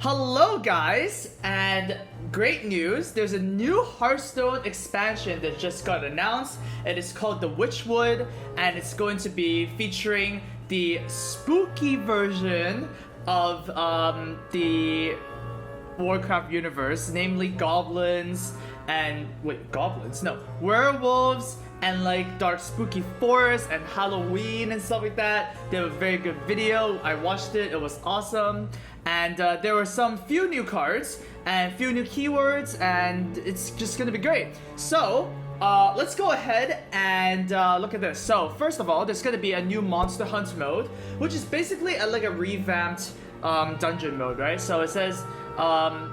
Hello guys, and great news, there's a new Hearthstone expansion that just got announced. It is called the WITCHWOOD, and it's going to be featuring the spooky version of the Warcraft universe, namely goblins and werewolves and like dark spooky forests and Halloween and stuff like that. They have a very good video. I watched it, it was awesome. And there were some few new cards and few new keywords, and it's just gonna be great. So let's go ahead and look at this. So first of all, there's gonna be a new monster hunt mode, which is basically like a revamped dungeon mode, right? So it says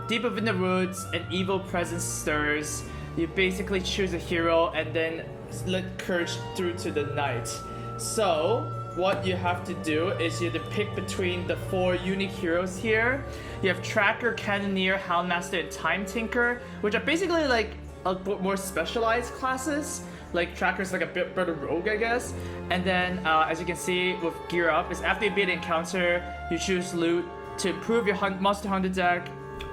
deep within the woods, an evil presence stirs. You basically choose a hero and then let courage through to the night. So what you have to do is you have to pick between the 4 unique heroes here. You have Tracker, Cannoneer, Houndmaster, and Time Tinker, which are basically like a bit more specialized classes. Like Tracker's like a bit better rogue, I guess. And then as you can see with Gear Up, is after you beat an encounter, you choose loot to improve your monster hunter deck.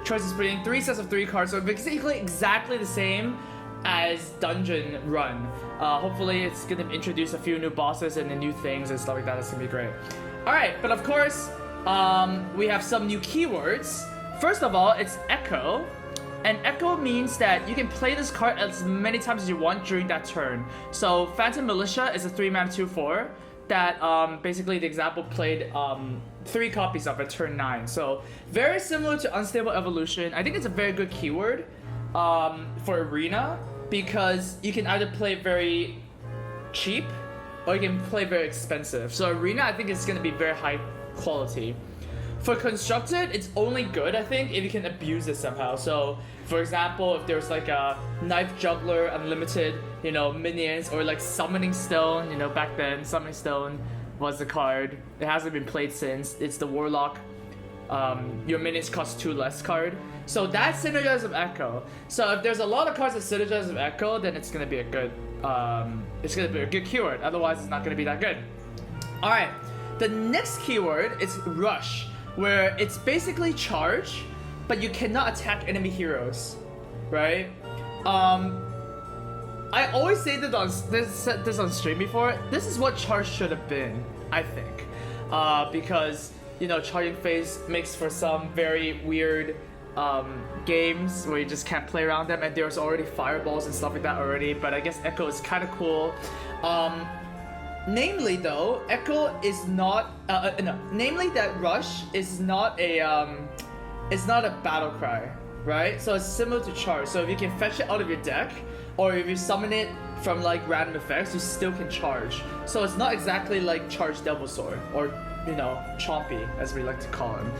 Choices between 3 sets of 3 cards, so basically exactly the same as Dungeon Run. Hopefully it's gonna introduce a few new bosses and the new things and stuff like that. It's gonna be great. Alright, but of course, we have some new keywords. First of all, it's Echo. And Echo means that you can play this card as many times as you want during that turn. So Phantom Militia is a 3-mana 2/4 that basically the example played 3 copies of at turn 9. So very similar to Unstable Evolution. I think it's a very good keyword for Arena, because you can either play very cheap or you can play very expensive. So Arena, I think it's going to be very high quality. For Constructed, it's only good, I think, if you can abuse it somehow. So for example, if there's like a Knife Juggler, Unlimited, you know, minions, or like Summoning Stone, you know, back then Summoning Stone was the card. It hasn't been played since. It's the Warlock. Your minions cost 2 less card. So that's synergize with Echo. So if there's a lot of cards that synergize with Echo, then it's gonna be a good keyword. Otherwise, it's not gonna be that good. All right, the next keyword is Rush, where it's basically charge, but you cannot attack enemy heroes, right? I always say that said this on stream before. This is what charge should have been, I think, because you know, charging phase makes for some very weird games where you just can't play around them, and there's already fireballs and stuff like that already, but I guess Echo is kind of cool. Namely though, Echo is not namely that Rush is not a battle cry, right? So it's similar to charge. So if you can fetch it out of your deck, or if you summon it from like random effects, you still can charge. So it's not exactly like Charge Devil Sword or, you know, Chompy, as we like to call him.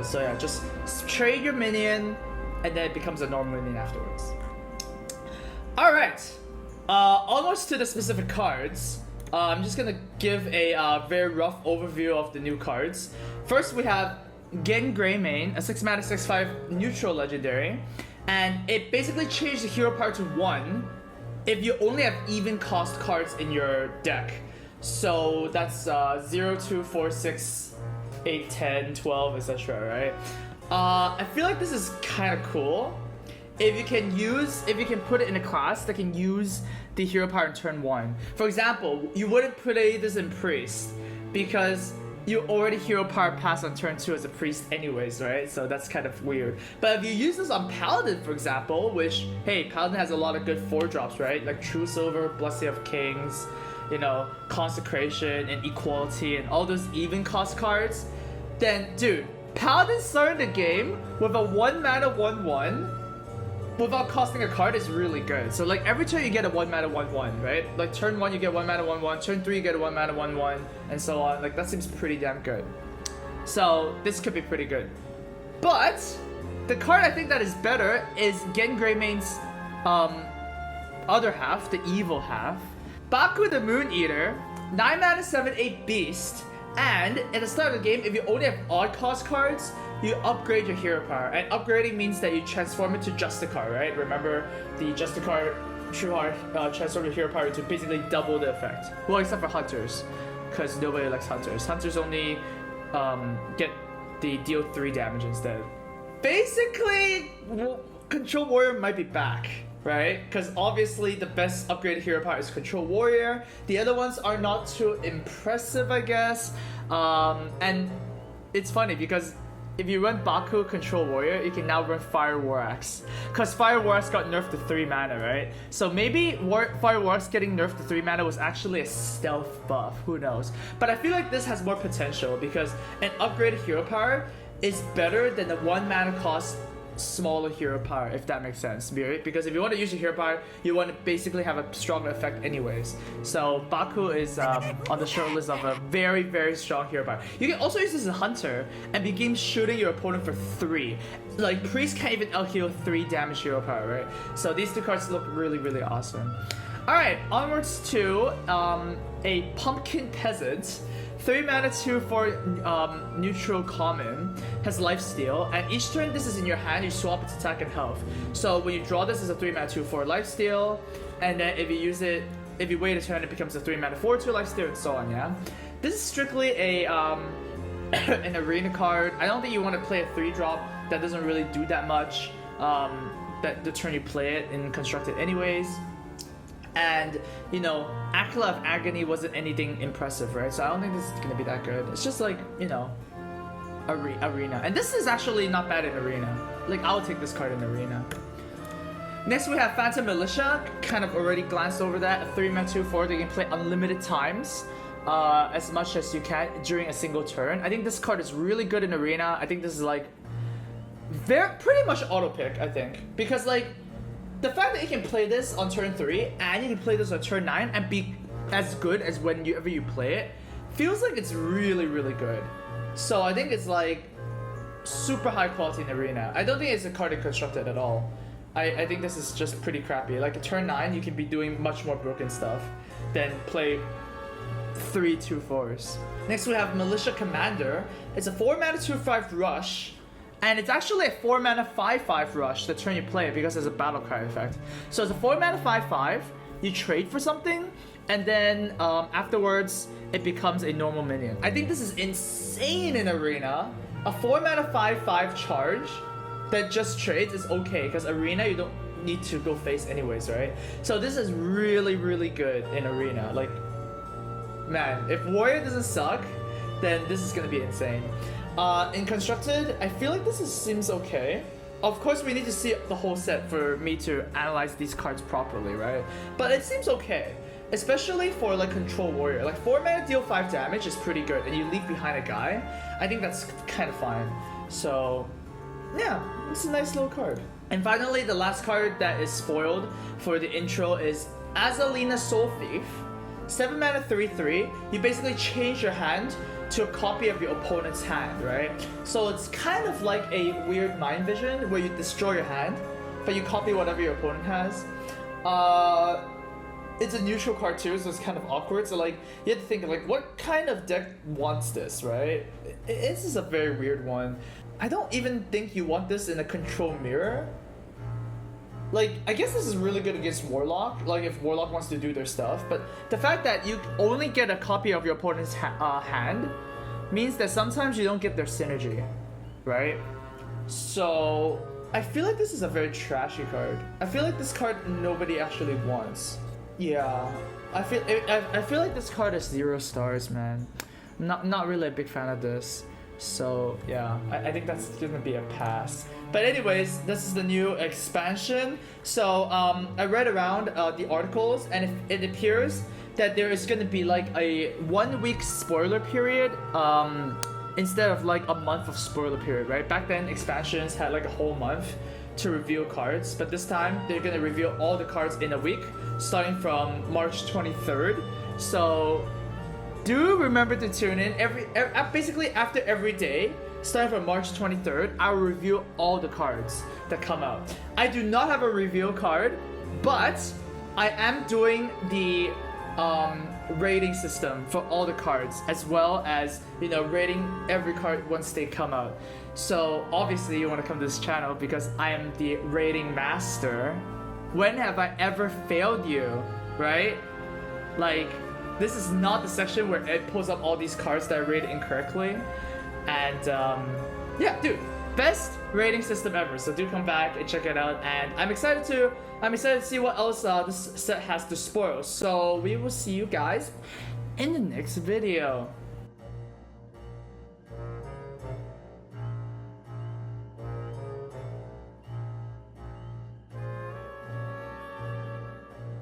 So yeah, just trade your minion, and then it becomes a normal minion afterwards. Alright, almost to the specific cards. I'm just gonna give a very rough overview of the new cards. First, we have Gen Greymane, a 6-mana 6/5 neutral legendary. And it basically changed the hero power to 1 if you only have even cost cards in your deck. So that's 0, 2, 4, 6, 8, 10, 12, etc., right? I feel like this is kind of cool. If you can put it in a class that can use the hero power in turn 1. For example, you wouldn't play this in Priest because you already hero power pass on turn 2 as a priest anyways, right? So that's kind of weird. But if you use this on Paladin, for example, which, hey, Paladin has a lot of good 4-drops, right? Like True Silver, Blessing of Kings, you know, Consecration and Equality and all those even cost cards, then, dude, Paladin starting the game with a 1-mana 1/1 without costing a card is really good. So like every turn you get a 1-mana 1/1, right? Like turn 1 you get 1-mana 1/1, turn 3 you get a 1-mana 1/1, and so on. Like that seems pretty damn good. So this could be pretty good. But the card I think that is better is Gen Greymane's other half, the evil half. Baku the Moon Eater, 9-mana 7/8 beast, and at the start of the game, if you only have odd cost cards, you upgrade your hero power. And upgrading means that you transform it to Justicar, right? Remember the Justicar True Heart transform your hero power to basically double the effect. Well, except for Hunters, because nobody likes Hunters. Hunters only get the deal 3 damage instead. Basically, Control Warrior might be back, right? Because obviously the best upgraded hero power is Control Warrior. The other ones are not too impressive, I guess. And it's funny because if you run Baku Control Warrior, you can now run Fire War Axe. Because Fire War Axe got nerfed to 3 mana, right? So maybe Fire War Axe getting nerfed to 3 mana was actually a stealth buff, who knows? But I feel like this has more potential because an upgraded hero power is better than the 1 mana cost smaller hero power, if that makes sense, right? Because if you want to use your hero power, you want to basically have a stronger effect anyways. So Baku is on the short list of a very, very strong hero power. You can also use this as a hunter and begin shooting your opponent for 3. Like Priest can't even out-heal 3 damage hero power, right? So these 2 cards look really, really awesome. Alright, onwards to a Pumpkin Peasant. 3 mana 2/4 neutral common, has lifesteal, and each turn this is in your hand, you swap its attack and health. So when you draw this as a 3 mana 2/4 lifesteal, and then if you use it, if you wait a turn, it becomes a 3 mana 4/2 lifesteal, and so on. Yeah, this is strictly a an arena card. I don't think you want to play a 3-drop that doesn't really do that much. That the turn you play it in constructed anyways. And, you know, Acolyte of Agony wasn't anything impressive, right? So I don't think this is gonna be that good. It's just like, you know, Arena. And this is actually not bad in Arena. Like, I'll take this card in Arena. Next we have Phantom Militia. Kind of already glanced over that. A 3 mana 2/4 that you can play unlimited times. As much as you can during a single turn. I think this card is really good in Arena. I think this is like pretty much auto pick, I think. Because like the fact that you can play this on turn 3 and you can play this on turn 9 and be as good as whenever you play it feels like it's really, really good. So I think it's like super high quality in Arena. I don't think it's a card in constructed at all. I think this is just pretty crappy. Like at turn 9 you can be doing much more broken stuff than play 3 2/4s. Next we have Militia Commander. It's a 4 mana 2/5 rush. And it's actually a 4 mana 5/5 rush the turn you play it because there's a battle cry effect. So it's a 4 mana 5/5, you trade for something, and then afterwards it becomes a normal minion. I think this is insane in Arena. A 4 mana 5/5 charge that just trades is okay because Arena you don't need to go face anyways, right? So this is really, really good in Arena. Like, man, if Warrior doesn't suck, then this is gonna be insane. In Constructed, I feel like this seems okay. Of course, we need to see the whole set for me to analyze these cards properly, right? But it seems okay, especially for like Control Warrior. Like 4 mana deal 5 damage is pretty good, and you leave behind a guy. I think that's kind of fine. So, yeah, it's a nice little card. And finally, the last card that is spoiled for the intro is Zelena Soul Thief. 7 mana 3/3. You basically change your hand to a copy of your opponent's hand, right? So it's kind of like a weird mind vision where you destroy your hand, but you copy whatever your opponent has. It's a neutral card too, so it's kind of awkward. So like, you have to think like, what kind of deck wants this, right? This is a very weird one. I don't even think you want this in a control mirror. Like, I guess this is really good against Warlock, like if Warlock wants to do their stuff, but the fact that you only get a copy of your opponent's hand means that sometimes you don't get their synergy, right? So, I feel like this is a very trashy card. I feel like this card nobody actually wants. Yeah, I feel like this card is 0 stars, man. Not really a big fan of this. So yeah, I think that's gonna be a pass. But anyways, this is the new expansion. So I read around the articles, and it appears that there is gonna be like a 1-week spoiler period instead of like a month of spoiler period, right? Back then, expansions had like a whole month to reveal cards, but this time they're gonna reveal all the cards in a week, starting from March 23rd. So do remember to tune in basically after every day, starting from March 23rd, I will review all the cards that come out. I do not have a reveal card, but I am doing the rating system for all the cards, as well as, you know, rating every card once they come out. So obviously you want to come to this channel because I am the rating master. When have I ever failed you, right? Like, this is not the section where it pulls up all these cards that I rated incorrectly. And yeah, dude, best rating system ever. So do come back and check it out. And I'm excited to see what else this set has to spoil. So we will see you guys in the next video.